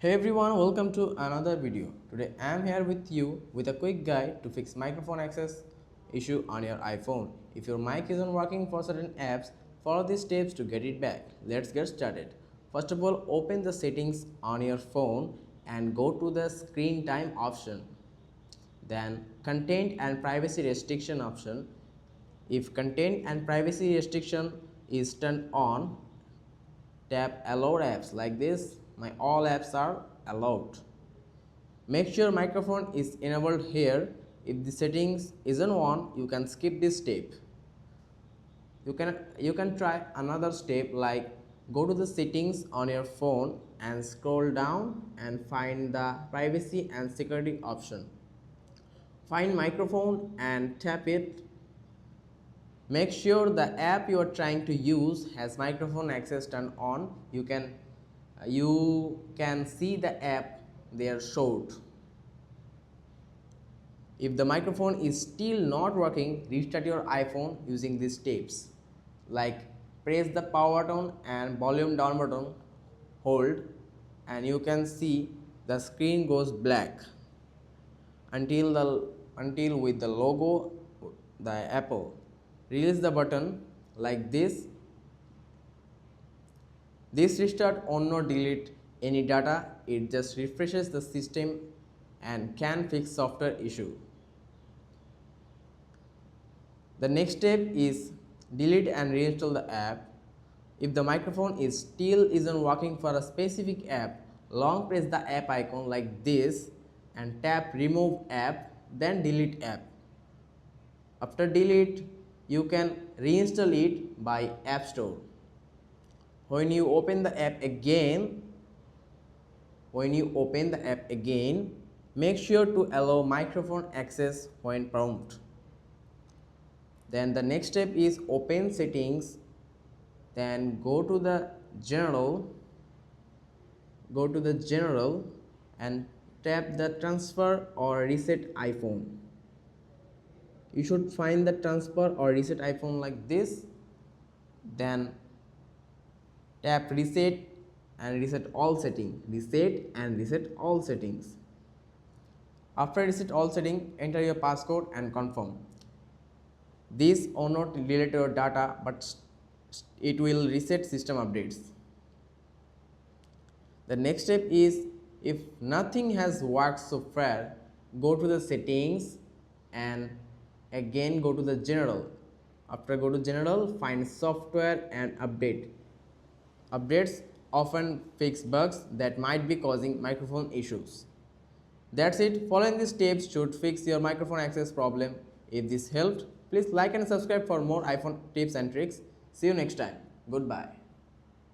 Hey everyone, welcome to another video. Today I am here with you with a quick guide to fix microphone access issue on your iPhone. If your mic isn't working for certain apps, follow these steps to get it back. Let's get started. First of all, open the settings on your phone and go to the screen time option. Then content and privacy restriction option. If content and privacy restriction is turned on, tap allow apps like this. My all apps are allowed. Make sure microphone is enabled here. If the settings isn't on, you can skip this step. You can try another step like go to the settings on your phone and scroll down and find the privacy and security option. Find microphone and tap it. Make sure the app you are trying to use has microphone access turned on. You can see the app there showed. If the microphone is still not working, restart your iPhone using these steps. Like press the power button and volume down button, hold, and you can see the screen goes black until with the logo, the Apple. Release the button like this. This restart will not delete any data, it just refreshes the system and can fix software issue. The next step is delete and reinstall the app. If the microphone is still isn't working for a specific app, long press the app icon like this and tap remove app, then delete app. After delete, you can reinstall it by App Store. When you open the app again, make sure to allow microphone access when prompt. Then the next step is open settings, then go to the general and tap the transfer or reset iPhone. You should find the transfer or reset iPhone like this. Then tap reset and reset all settings. After reset all settings, enter your passcode and confirm. This will not delete your data, but it will reset system updates. The next step is, if nothing has worked so far, go to the settings and again go to the general. After go to general, find software and update. Updates often fix bugs that might be causing microphone issues. That's it. Following these steps should fix your microphone access problem. If this helped, please like and subscribe for more iPhone tips and tricks. See you next time. Goodbye.